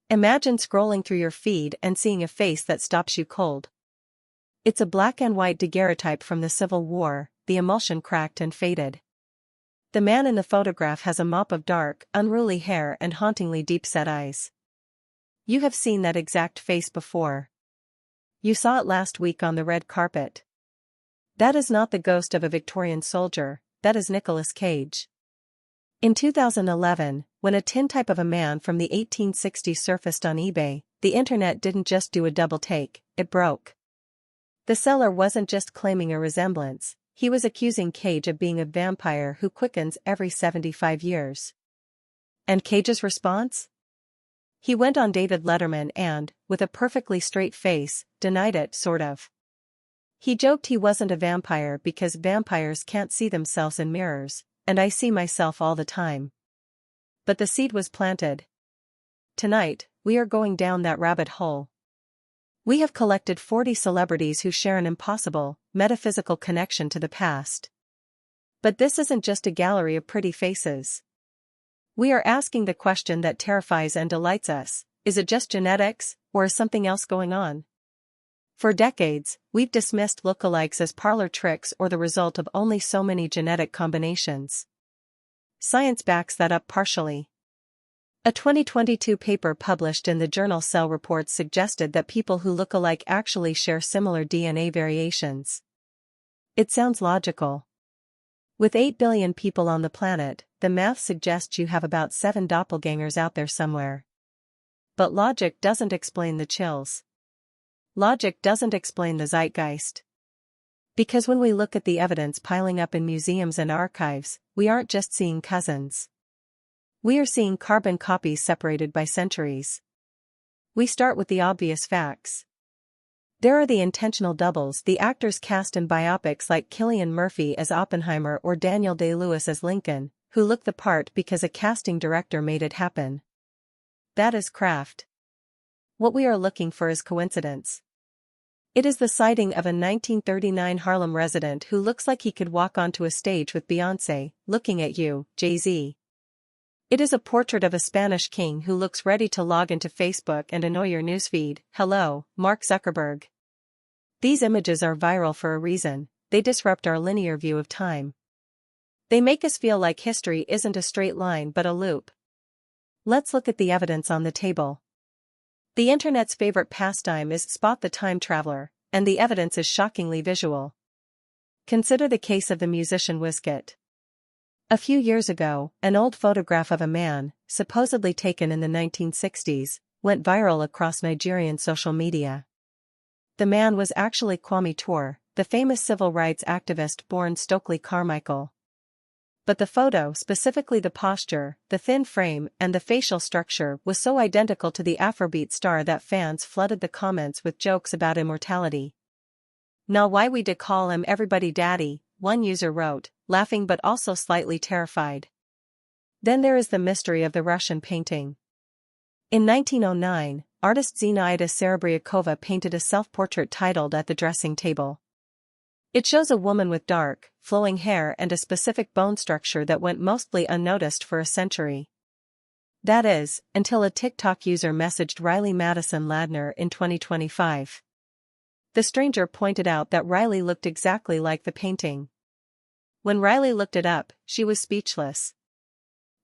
Imagine scrolling through your feed and seeing a face that stops you cold. It's a black and white daguerreotype from the Civil War, the emulsion cracked and faded. The man in the photograph has a mop of dark, unruly hair and hauntingly deep-set eyes. You have seen that exact face before. You saw it last week on the red carpet. That is not the ghost of a Victorian soldier, that is Nicolas Cage. In 2011, when a tintype of a man from the 1860s surfaced on eBay, the internet didn't just do a double take, it broke. The seller wasn't just claiming a resemblance, he was accusing Cage of being a vampire who quickens every 75 years. And Cage's response? He went on David Letterman and, with a perfectly straight face, denied it, sort of. He joked he wasn't a vampire because vampires can't see themselves in mirrors, and I see myself all the time. But the seed was planted. Tonight, we are going down that rabbit hole. We have collected 40 celebrities who share an impossible, metaphysical connection to the past. But this isn't just a gallery of pretty faces. We are asking the question that terrifies and delights us: is it just genetics, or is something else going on? For decades, we've dismissed lookalikes as parlor tricks or the result of only so many genetic combinations. Science backs that up partially. A 2022 paper published in the journal Cell Reports suggested that people who look alike actually share similar DNA variations. It sounds logical. With 8 billion people on the planet, the math suggests you have about 7 doppelgangers out there somewhere. But logic doesn't explain the chills. Logic doesn't explain the zeitgeist. Because when we look at the evidence piling up in museums and archives, we aren't just seeing cousins. We are seeing carbon copies separated by centuries. We start with the obvious facts. There are the intentional doubles, the actors cast in biopics like Cillian Murphy as Oppenheimer or Daniel Day-Lewis as Lincoln, who look the part because a casting director made it happen. That is craft. What we are looking for is coincidence. It is the sighting of a 1939 Harlem resident who looks like he could walk onto a stage with Beyoncé, looking at you, Jay-Z. It is a portrait of a Spanish king who looks ready to log into Facebook and annoy your newsfeed. Hello, Mark Zuckerberg. These images are viral for a reason. They disrupt our linear view of time. They make us feel like history isn't a straight line but a loop. Let's look at the evidence on the table. The internet's favorite pastime is Spot the Time Traveler, and the evidence is shockingly visual. Consider the case of the musician Wizkid. A few years ago, an old photograph of a man, supposedly taken in the 1960s, went viral across Nigerian social media. The man was actually Kwame Ture, the famous civil rights activist born Stokely Carmichael. But the photo, specifically the posture, the thin frame, and the facial structure, was so identical to the Afrobeat star that fans flooded the comments with jokes about immortality. "Now why we de call him everybody daddy," one user wrote, laughing but also slightly terrified. Then there is the mystery of the Russian painting. In 1909, artist Zinaida Serebriakova painted a self-portrait titled At the Dressing Table. It shows a woman with dark, flowing hair and a specific bone structure that went mostly unnoticed for a century. That is, until a TikTok user messaged Riley Madison Ladner in 2025. The stranger pointed out that Riley looked exactly like the painting. When Riley looked it up, she was speechless.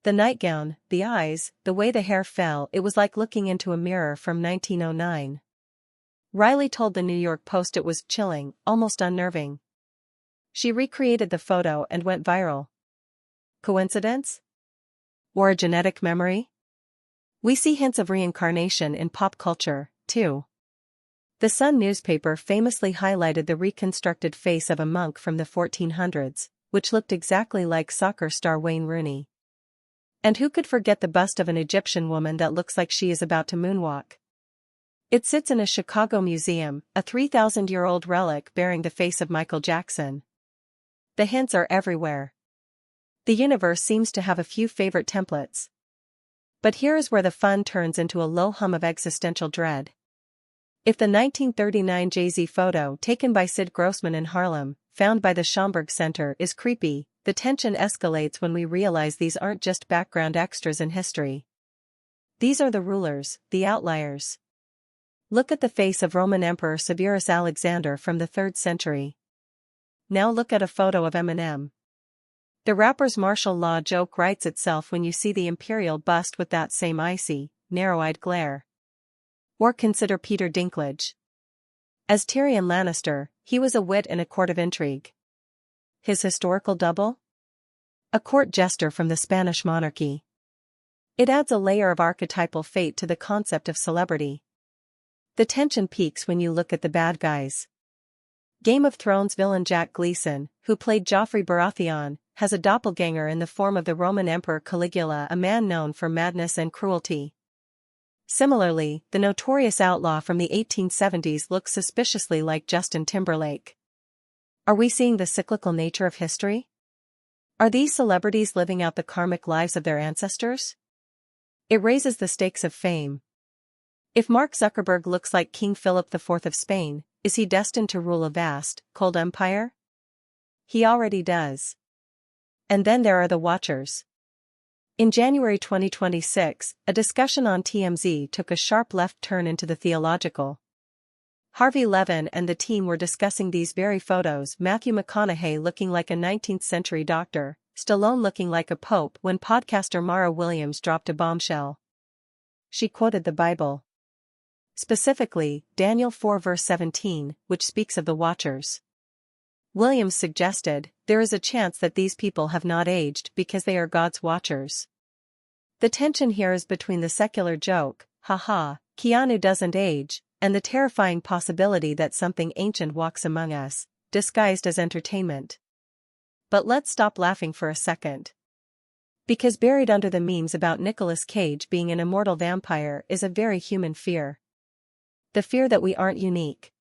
The nightgown, the eyes, the way the hair fell, it was like looking into a mirror from 1909. Riley told the New York Post it was chilling, almost unnerving. She recreated the photo and went viral. Coincidence? Or a genetic memory? We see hints of reincarnation in pop culture, too. The Sun newspaper famously highlighted the reconstructed face of a monk from the 1400s, which looked exactly like soccer star Wayne Rooney. And who could forget the bust of an Egyptian woman that looks like she is about to moonwalk? It sits in a Chicago museum, a 3,000-year-old relic bearing the face of Michael Jackson. The hints are everywhere. The universe seems to have a few favorite templates. But here is where the fun turns into a low hum of existential dread. If the 1939 Jay-Z photo taken by Sid Grossman in Harlem, found by the Schomburg Center, is creepy, the tension escalates when we realize these aren't just background extras in history. These are the rulers, the outliers. Look at the face of Roman Emperor Severus Alexander from the 3rd century. Now look at a photo of Eminem. The rapper's martial law joke writes itself when you see the imperial bust with that same icy, narrow-eyed glare. Or consider Peter Dinklage. As Tyrion Lannister, he was a wit in a court of intrigue. His historical double? A court jester from the Spanish monarchy. It adds a layer of archetypal fate to the concept of celebrity. The tension peaks when you look at the bad guys. Game of Thrones villain Jack Gleeson, who played Joffrey Baratheon, has a doppelganger in the form of the Roman Emperor Caligula, a man known for madness and cruelty. Similarly, the notorious outlaw from the 1870s looks suspiciously like Justin Timberlake. Are we seeing the cyclical nature of history? Are these celebrities living out the karmic lives of their ancestors? It raises the stakes of fame. If Mark Zuckerberg looks like King Philip IV of Spain, is he destined to rule a vast, cold empire? He already does. And then there are the watchers. In January 2026, a discussion on TMZ took a sharp left turn into the theological. Harvey Levin and the team were discussing these very photos, Matthew McConaughey looking like a 19th century doctor, Stallone looking like a pope, when podcaster Mara Williams dropped a bombshell. She quoted the Bible. Specifically, Daniel 4 verse 17, which speaks of the watchers. Williams suggested, there is a chance that these people have not aged because they are God's watchers. The tension here is between the secular joke, haha, Keanu doesn't age, and the terrifying possibility that something ancient walks among us, disguised as entertainment. But let's stop laughing for a second. Because buried under the memes about Nicolas Cage being an immortal vampire is a very human fear. The fear that we aren't unique.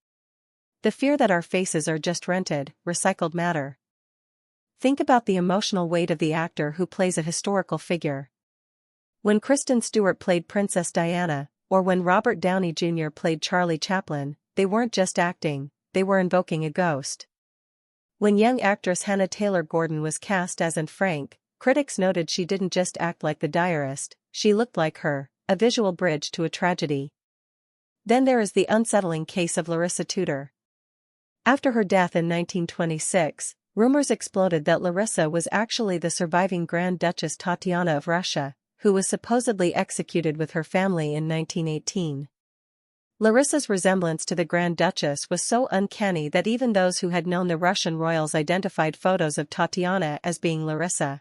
The fear that our faces are just rented, recycled matter. Think about the emotional weight of the actor who plays a historical figure. When Kristen Stewart played Princess Diana, or when Robert Downey Jr. played Charlie Chaplin, they weren't just acting, they were invoking a ghost. When young actress Hannah Taylor-Gordon was cast as Anne Frank, critics noted she didn't just act like the diarist, she looked like her, a visual bridge to a tragedy. Then there is the unsettling case of Larissa Tudor. After her death in 1926, rumors exploded that Larissa was actually the surviving Grand Duchess Tatiana of Russia, who was supposedly executed with her family in 1918. Larissa's resemblance to the Grand Duchess was so uncanny that even those who had known the Russian royals identified photos of Tatiana as being Larissa.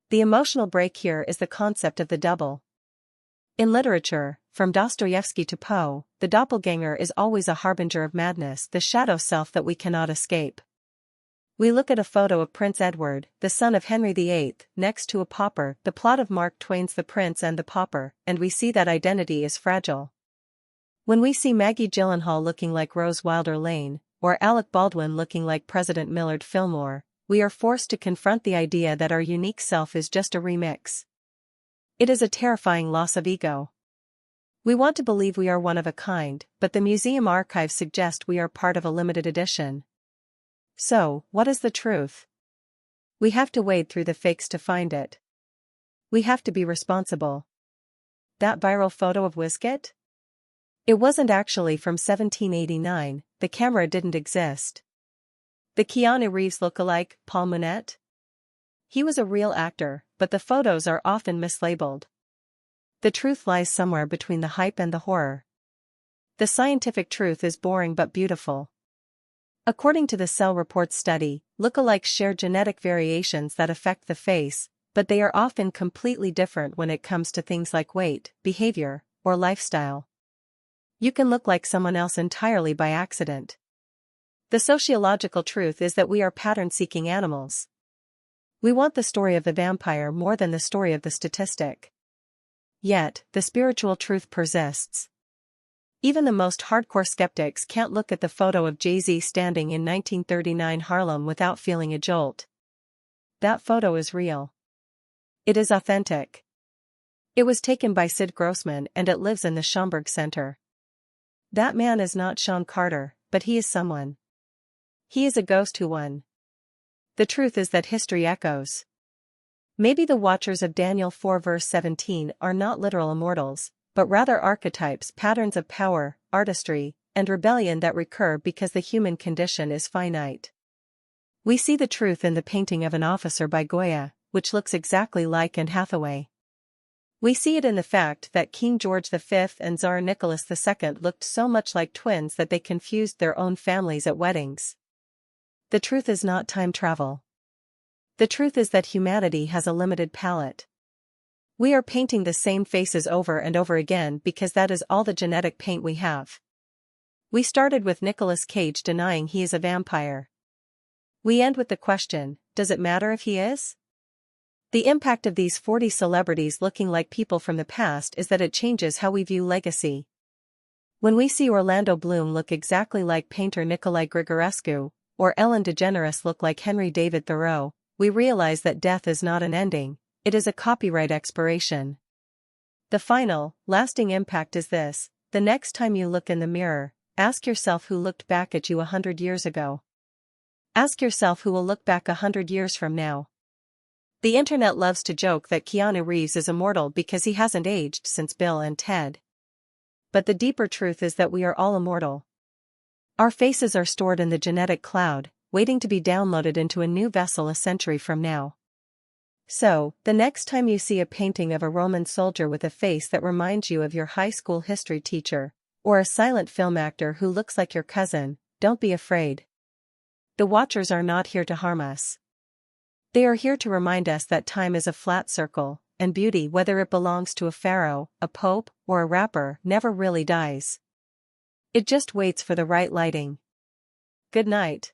The emotional break here is the concept of the double. In literature, from Dostoevsky to Poe, the doppelganger is always a harbinger of madness, the shadow self that we cannot escape. We look at a photo of Prince Edward, the son of Henry VIII, next to a pauper, the plot of Mark Twain's The Prince and the Pauper, and we see that identity is fragile. When we see Maggie Gyllenhaal looking like Rose Wilder Lane, or Alec Baldwin looking like President Millard Fillmore, we are forced to confront the idea that our unique self is just a remix. It is a terrifying loss of ego. We want to believe we are one of a kind, but the museum archives suggest we are part of a limited edition. So, what is the truth? We have to wade through the fakes to find it. We have to be responsible. That viral photo of Wizkid? It wasn't actually from 1789, the camera didn't exist. The Keanu Reeves lookalike, Paul Monette? He was a real actor, but the photos are often mislabeled. The truth lies somewhere between the hype and the horror. The scientific truth is boring but beautiful. According to the Cell Report study, lookalikes share genetic variations that affect the face, but they are often completely different when it comes to things like weight, behavior, or lifestyle. You can look like someone else entirely by accident. The sociological truth is that we are pattern-seeking animals. We want the story of the vampire more than the story of the statistic. Yet, the spiritual truth persists. Even the most hardcore skeptics can't look at the photo of Jay-Z standing in 1939 Harlem without feeling a jolt. That photo is real. It is authentic. It was taken by Sid Grossman and it lives in the Schomburg Center. That man is not Sean Carter, but he is someone. He is a ghost who won. The truth is that history echoes. Maybe the watchers of Daniel 4 verse 17 are not literal immortals, but rather archetypes, patterns of power, artistry, and rebellion that recur because the human condition is finite. We see the truth in the painting of an officer by Goya, which looks exactly like Anne Hathaway. We see it in the fact that King George V and Tsar Nicholas II looked so much like twins that they confused their own families at weddings. The truth is not time travel. The truth is that humanity has a limited palette. We are painting the same faces over and over again because that is all the genetic paint we have. We started with Nicolas Cage denying he is a vampire. We end with the question, does it matter if he is? The impact of these 40 celebrities looking like people from the past is that it changes how we view legacy. When we see Orlando Bloom look exactly like painter Nicolae Grigorescu, or Ellen DeGeneres look like Henry David Thoreau, we realize that death is not an ending, it is a copyright expiration. The final, lasting impact is this: the next time you look in the mirror, ask yourself who looked back at you 100 years ago. Ask yourself who will look back 100 years from now. The internet loves to joke that Keanu Reeves is immortal because he hasn't aged since Bill and Ted. But the deeper truth is that we are all immortal. Our faces are stored in the genetic cloud, waiting to be downloaded into a new vessel a century from now. So, the next time you see a painting of a Roman soldier with a face that reminds you of your high school history teacher, or a silent film actor who looks like your cousin, don't be afraid. The watchers are not here to harm us. They are here to remind us that time is a flat circle, and beauty, whether it belongs to a pharaoh, a pope, or a rapper, never really dies. It just waits for the right lighting. Good night.